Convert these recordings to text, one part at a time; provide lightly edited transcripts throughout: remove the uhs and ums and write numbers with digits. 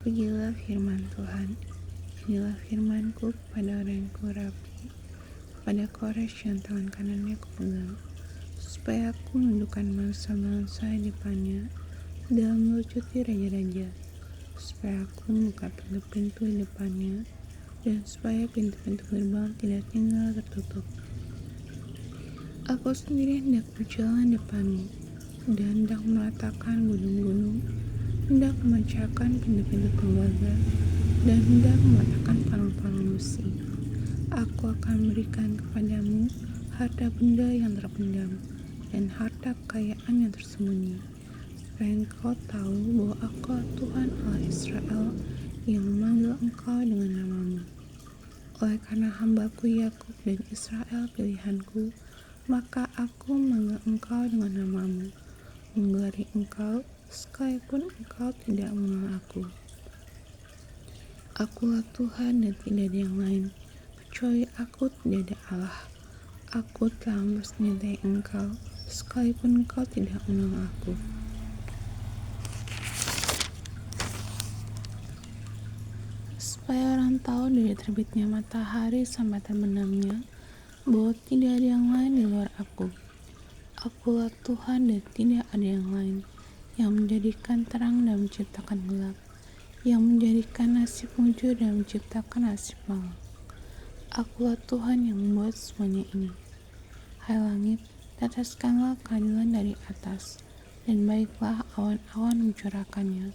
Beginilah firman Tuhan. Inilah firman-Ku kepada orang yang Kurapi, kepada Kores yang tangan kanannya Kupegang, supaya Aku menundukkan bangsa-bangsa di depannya dan melucuti raja-raja, supaya Aku membuka pintu-pintu di depannya, dan supaya pintu-pintu gerbang tidak tinggal tertutup. Aku sendiri hendak berjalan depanmu, dan hendak meratakan gunung-gunung, hendak memecahkan pintu-pintu tembaga, dan hendak mematahkan palang-palang besi. Aku akan memberikan kepadamu harta benda yang terpendam dan harta kekayaan yang tersembunyi, supaya engkau tahu bahwa Aku Tuhan Allah Israel yang memanggil engkau dengan namamu. Oleh karena hamba-Ku Yakub dan Israel pilihan-Ku, maka Aku memanggil engkau dengan namamu, menggelari engkau sekalipun engkau tidak mengenal Aku. Akulah Tuhan dan tidak ada yang lain, kecuali Aku tidak ada Allah. Aku telah mempersenjatai engkau, sekalipun engkau tidak mengenal Aku. Supaya orang tahu dari terbitnya matahari sampai terbenamnya, bahwa tidak ada yang lain di luar Aku. Akulah Tuhan dan tidak ada yang lain, yang menjadikan terang dan menciptakan gelap, yang menjadikan nasib mujur dan menciptakan nasib malang. Akulah Tuhan yang membuat semuanya ini. Hai langit, tetaskanlah keadilan dari atas, dan baiklah awan-awan mencurahkannya.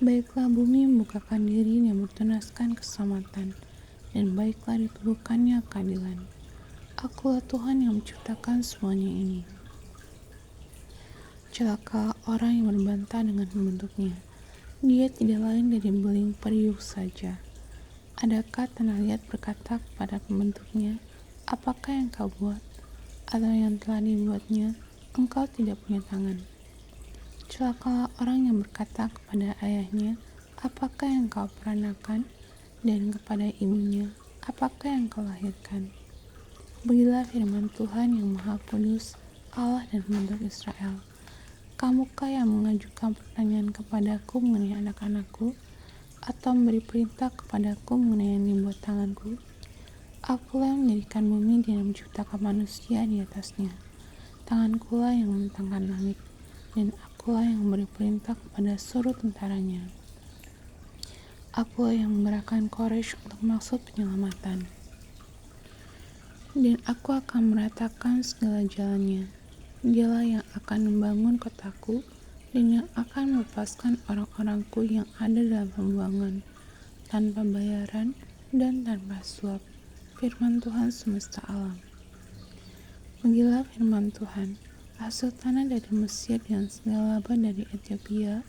Baiklah bumi membukakan diri dan bertunaskan keselamatan, dan baiklah ditubuhkannya keadilan. Akulah Tuhan yang menciptakan semuanya ini. Celaka orang yang berbantah dengan pembentuknya. Dia tidak lain dari beling periuk saja. Adakah tanah liat berkata kepada pembentuknya, apakah yang kau buat? Atau yang telah dibuatnya, engkau tidak punya tangan. Celakalah orang yang berkata kepada ayahnya, apakah yang kau peranakan? Dan kepada ibunya, apakah yang kau lahirkan? Beginilah firman Tuhan yang Maha Kudus, Allah dan pembentuk Israel. Kamukah yang mengajukan pertanyaan kepadaku mengenai anak-anakku, atau memberi perintah kepadaku mengenai yang dibuat tanganku? Akulah yang menjadikan bumi dan menciptakan manusia di atasnya. Tangankulah yang membentangkan langit, dan Akulah yang memberi perintah kepada seluruh tentaranya. Akulah yang menggerakkan Kores untuk maksud penyelamatan. Dan Aku akan meratakan segala jalannya. Dialah yang akan membangun kotaku, dan yang akan melepaskan orang-orangku yang ada dalam pembuangan, tanpa bayaran dan tanpa suap. Firman Tuhan semesta alam. Beginilah firman Tuhan, hasil tanah dari Mesir dan segala laba dari Ethiopia,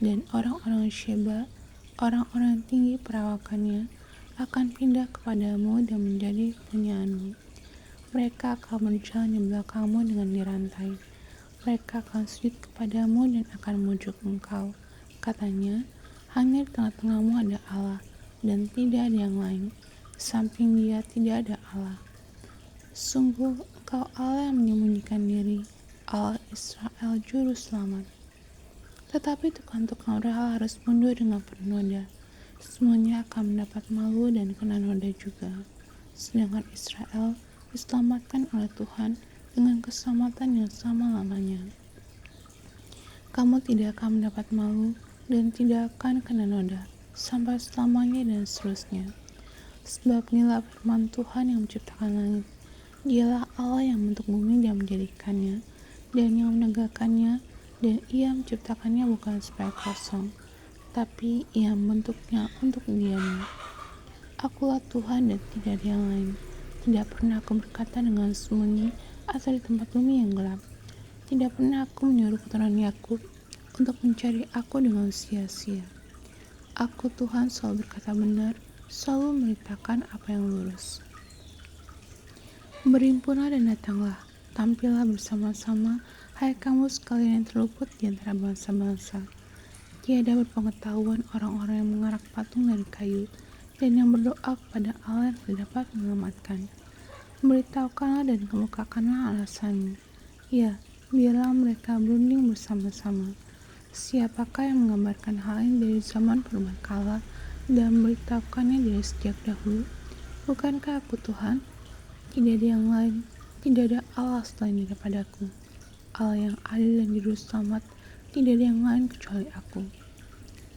dan orang-orang Sheba, orang-orang tinggi perawakannya, akan pindah kepadamu dan menjadi punyaanmu. Mereka akan berjalan di belakangmu dengan dirantai. Mereka akan sujud kepadamu dan akan memujuk engkau. Katanya, hanya di tengah-tengahmu ada Allah, dan tidak ada yang lain. Samping Dia tidak ada Allah. Sungguh engkau Allah yang menyembunyikan diri, Allah Israel juru selamat. Tetapi tukang-tukang berhala harus mundur dengan penuh noda. Semuanya akan mendapat malu dan kena noda juga. Sedangkan Israel diselamatkan oleh Tuhan dengan keselamatan yang sama lamanya. Kamu tidak akan mendapat malu dan tidak akan kena noda sampai selamanya dan seterusnya. Sebab inilah firman Tuhan yang menciptakan langit. Dialah Allah yang membentuk bumi dan menjadikannya, dan yang menegakkannya, dan Ia menciptakannya bukan supaya kosong, tapi Ia membentuknya untuk didiami. Akulah Tuhan dan tidak ada yang lain. Tidak pernah Aku berkata dengan sembunyi atau di tempat bumi yang gelap. Tidak pernah Aku menyuruh keturunan Yakub untuk mencari Aku dengan sia-sia. Aku Tuhan selalu berkata benar, selalu memberitakan apa yang lurus. Berhimpunlah dan datanglah, tampillah bersama-sama, hai kamu sekalian yang terluput di antara bangsa-bangsa. Tiada berpengetahuan orang-orang yang mengarak patung dari kayu, dan yang berdoa kepada Allah yang tidak dapat menyelamatkan. Beritahukanlah dan kemukakanlah alasanmu. Ya, biarlah mereka berunding bersama-sama. Siapakah yang menggambarkan hal ini dari zaman purbakala dan memberitahukannya dari sejak dahulu? Bukankah aku Tuhan? Tidak ada yang lain, tidak ada Allah selain daripadaku. Allah yang adil dan juru selamat, tidak ada yang lain kecuali aku.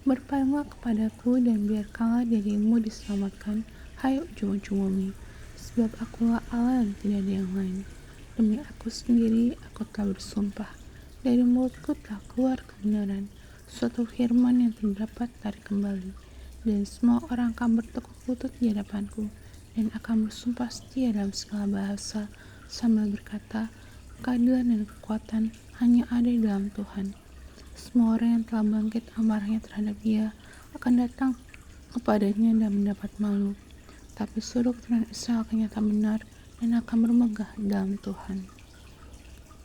Berpalinglah kepadaku dan biarkanlah dirimu diselamatkan, hai ujung-ujung bumi, sebab akulah Allah dan tidak ada yang lain. Demi aku sendiri, aku telah bersumpah, dari mulutku telah keluar kebenaran, suatu firman yang tidak dapat tarik kembali, dan semua orang akan bertekuk lutut di hadapanku, dan akan bersumpah setia dalam segala bahasa, sambil berkata, keadilan dan kekuatan hanya ada di dalam Tuhan. Semua orang yang telah bangkit amarahnya terhadap Dia akan datang kepadanya dan mendapat malu. Tapi seluruh keturunan Israel akan nyata benar dan akan bermegah dalam Tuhan.